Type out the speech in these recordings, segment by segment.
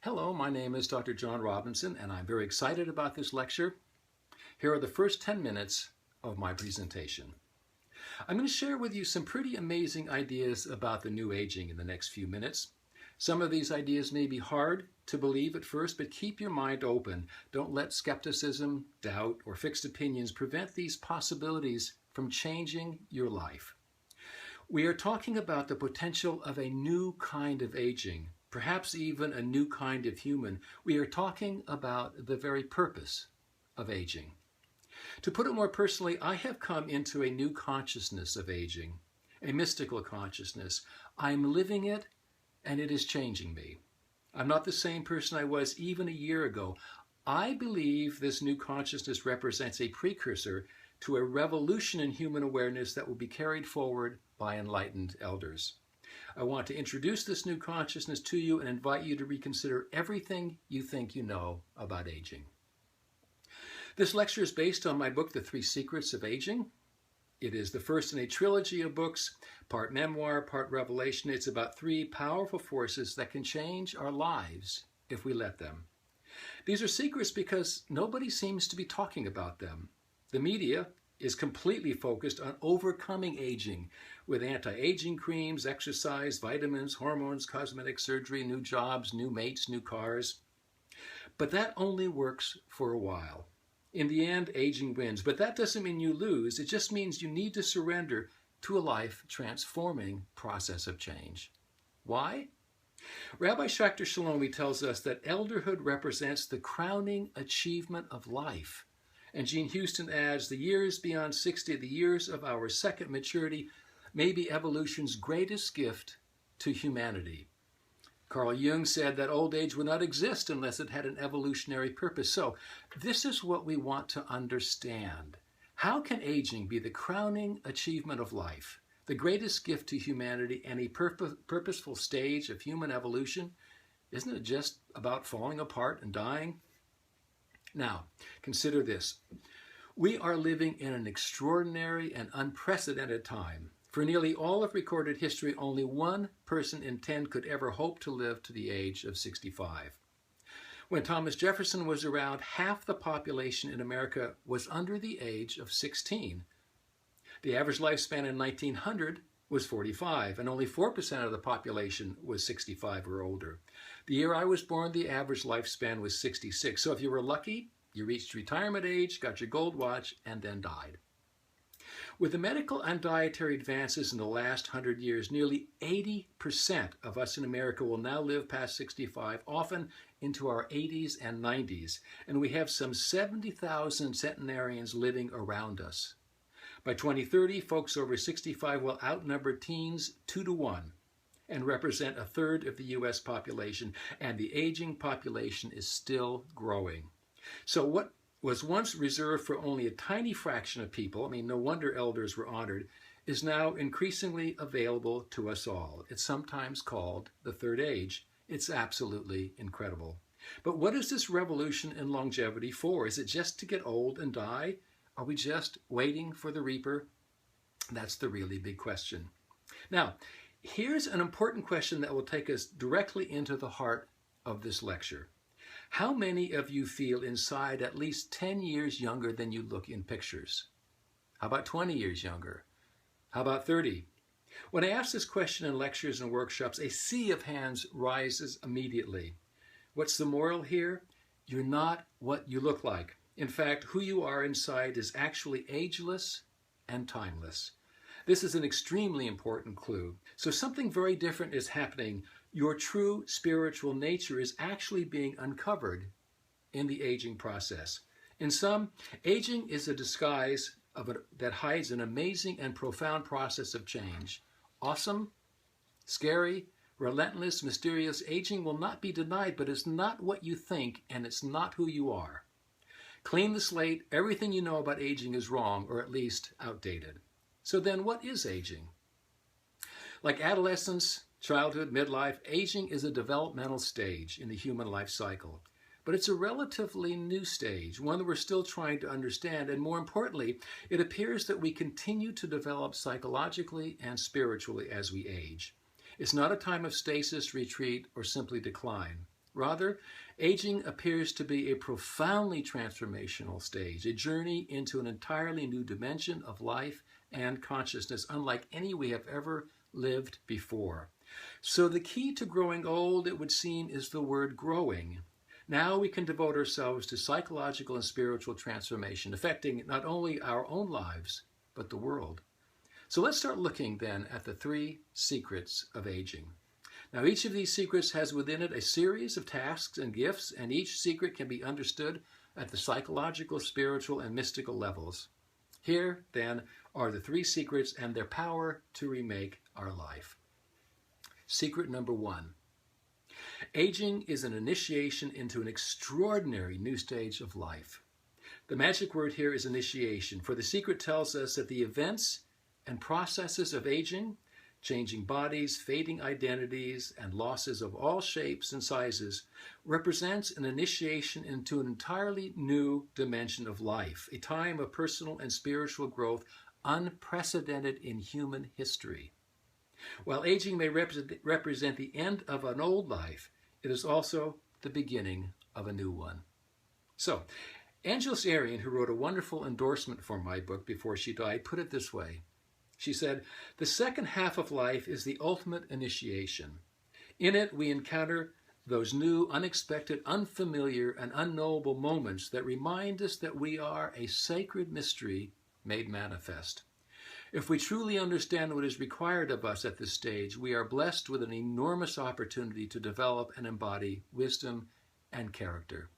Hello, my name is Dr. John Robinson, and I'm very excited about this lecture. Here are the first 10 minutes of my presentation. I'm going to share with you some pretty amazing ideas about the new aging in the next few minutes. Some of these ideas may be hard to believe at first, but keep your mind open. Don't let skepticism, doubt, or fixed opinions prevent these possibilities from changing your life. We are talking about the potential of a new kind of aging, perhaps even a new kind of human. We are talking about the very purpose of aging. To put it more personally, I have come into a new consciousness of aging, a mystical consciousness. I'm living it, and it is changing me. I'm not the same person I was even a year ago. I believe this new consciousness represents a precursor to a revolution in human awareness that will be carried forward by enlightened elders. I want to introduce this new consciousness to you and invite you to reconsider everything you think you know about aging. This lecture is based on my book, The 3 Secrets of Aging. It is the first in a trilogy of books, part memoir, part revelation. It's about 3 powerful forces that can change our lives if we let them. These are secrets because nobody seems to be talking about them. The media is completely focused on overcoming aging with anti-aging creams, exercise, vitamins, hormones, cosmetic surgery, new jobs, new mates, new cars. But that only works for a while. In the end, aging wins. But that doesn't mean you lose. It just means you need to surrender to a life-transforming process of change. Why? Rabbi Schachter Shalomi tells us that elderhood represents the crowning achievement of life. And Jean Houston adds, the years beyond 60, the years of our second maturity, may be evolution's greatest gift to humanity. Carl Jung said that old age would not exist unless it had an evolutionary purpose. So this is what we want to understand. How can aging be the crowning achievement of life, the greatest gift to humanity, and a purposeful stage of human evolution? Isn't it just about falling apart and dying? Now, consider this. We are living in an extraordinary and unprecedented time. For nearly all of recorded history, only 1 person in 10 could ever hope to live to the age of 65. When Thomas Jefferson was around, half the population in America was under the age of 16. The average lifespan in 1900 was 45, and only 4% of the population was 65 or older. The year I was born, the average lifespan was 66. So if you were lucky, you reached retirement age, got your gold watch, and then died. With the medical and dietary advances in the last 100 years, nearly 80% of us in America will now live past 65, often into our 80s and 90s, and we have some 70,000 centenarians living around us. By 2030, folks over 65 will outnumber teens 2 to 1 and represent 1/3 of the U.S. population, and the aging population is still growing. So what was once reserved for only a tiny fraction of people, no wonder elders were honored, is now increasingly available to us all. It's sometimes called the third age. It's absolutely incredible. But what is this revolution in longevity for? Is it just to get old and die? Are we just waiting for the reaper? That's the really big question. Now, here's an important question that will take us directly into the heart of this lecture. How many of you feel inside at least 10 years younger than you look in pictures? How about 20 years younger? How about 30? When I ask this question in lectures and workshops, a sea of hands rises immediately. What's the moral here? You're not what you look like. In fact, who you are inside is actually ageless and timeless. This is an extremely important clue. So something very different is happening. Your true spiritual nature is actually being uncovered in the aging process. In sum, aging is a disguise that hides an amazing and profound process of change. Awesome, scary, relentless, mysterious. Aging will not be denied, but it's not what you think, and it's not who you are. Clean the slate. Everything you know about aging is wrong, or at least outdated. So then what is aging? Like adolescence, childhood, midlife, aging is a developmental stage in the human life cycle. But it's a relatively new stage, one that we're still trying to understand, and more importantly, it appears that we continue to develop psychologically and spiritually as we age. It's not a time of stasis, retreat, or simply decline. Rather, aging appears to be a profoundly transformational stage, a journey into an entirely new dimension of life and consciousness, unlike any we have ever lived before. So the key to growing old, it would seem, is the word growing. Now we can devote ourselves to psychological and spiritual transformation, affecting not only our own lives, but the world. So let's start looking then at the 3 secrets of aging. Now each of these secrets has within it a series of tasks and gifts, and each secret can be understood at the psychological, spiritual, and mystical levels. Here, then, are the 3 secrets and their power to remake our life. Secret number 1. Aging is an initiation into an extraordinary new stage of life. The magic word here is initiation, for the secret tells us that the events and processes of aging, changing bodies, fading identities, and losses of all shapes and sizes, represents an initiation into an entirely new dimension of life, a time of personal and spiritual growth unprecedented in human history. While aging may represent the end of an old life, it is also the beginning of a new one. So, Angeles Arrien, who wrote a wonderful endorsement for my book before she died, put it this way. She said, "The second half of life is the ultimate initiation. In it, we encounter those new, unexpected, unfamiliar, and unknowable moments that remind us that we are a sacred mystery made manifest. If we truly understand what is required of us at this stage, we are blessed with an enormous opportunity to develop and embody wisdom and character."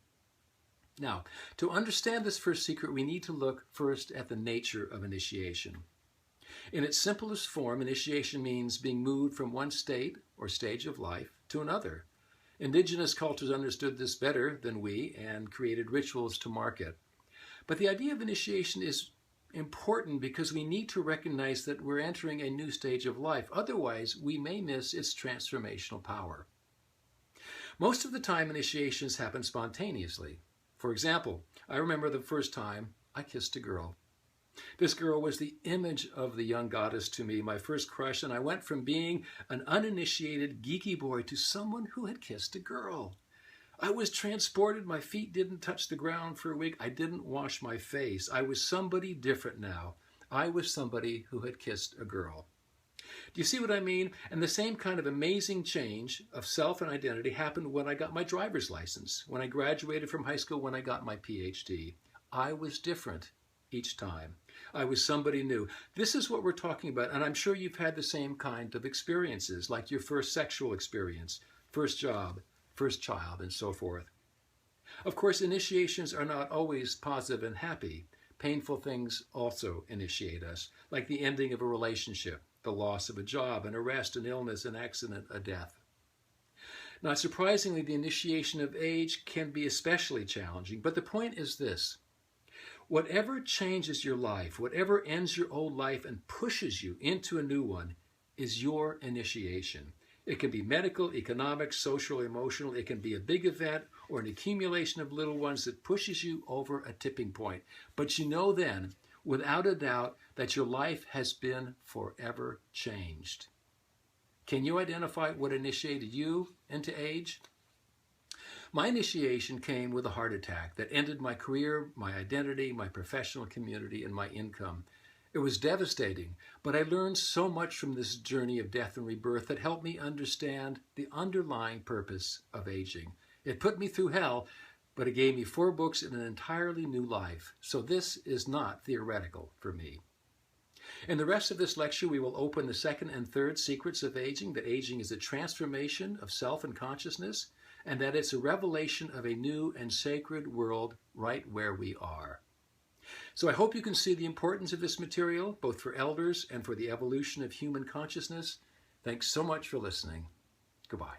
Now, to understand this first secret, we need to look first at the nature of initiation. In its simplest form, initiation means being moved from one state or stage of life to another. Indigenous cultures understood this better than we and created rituals to mark it. But the idea of initiation is important because we need to recognize that we're entering a new stage of life. Otherwise, we may miss its transformational power. Most of the time, initiations happen spontaneously. For example, I remember the first time I kissed a girl. This girl was the image of the young goddess to me, my first crush, and I went from being an uninitiated, geeky boy to someone who had kissed a girl. I was transported. My feet didn't touch the ground for a week. I didn't wash my face. I was somebody different now. I was somebody who had kissed a girl. Do you see what I mean? And the same kind of amazing change of self and identity happened when I got my driver's license, when I graduated from high school, when I got my PhD. I was different each time. I was somebody new. This is what we're talking about, and I'm sure you've had the same kind of experiences, like your first sexual experience, first job, first child, and so forth. Of course, initiations are not always positive and happy. Painful things also initiate us, like the ending of a relationship, the loss of a job, an arrest, an illness, an accident, a death. Not surprisingly, the initiation of age can be especially challenging, but the point is this. Whatever changes your life, whatever ends your old life and pushes you into a new one, is your initiation. It can be medical, economic, social, emotional. It can be a big event or an accumulation of little ones that pushes you over a tipping point. But you know then, without a doubt, that your life has been forever changed. Can you identify what initiated you into age? My initiation came with a heart attack that ended my career, my identity, my professional community, and my income. It was devastating, but I learned so much from this journey of death and rebirth that helped me understand the underlying purpose of aging. It put me through hell, but it gave me 4 books and an entirely new life. So this is not theoretical for me. In the rest of this lecture, we will open the second and third secrets of aging, that aging is a transformation of self and consciousness, and that it's a revelation of a new and sacred world right where we are. So I hope you can see the importance of this material, both for elders and for the evolution of human consciousness. Thanks so much for listening. Goodbye.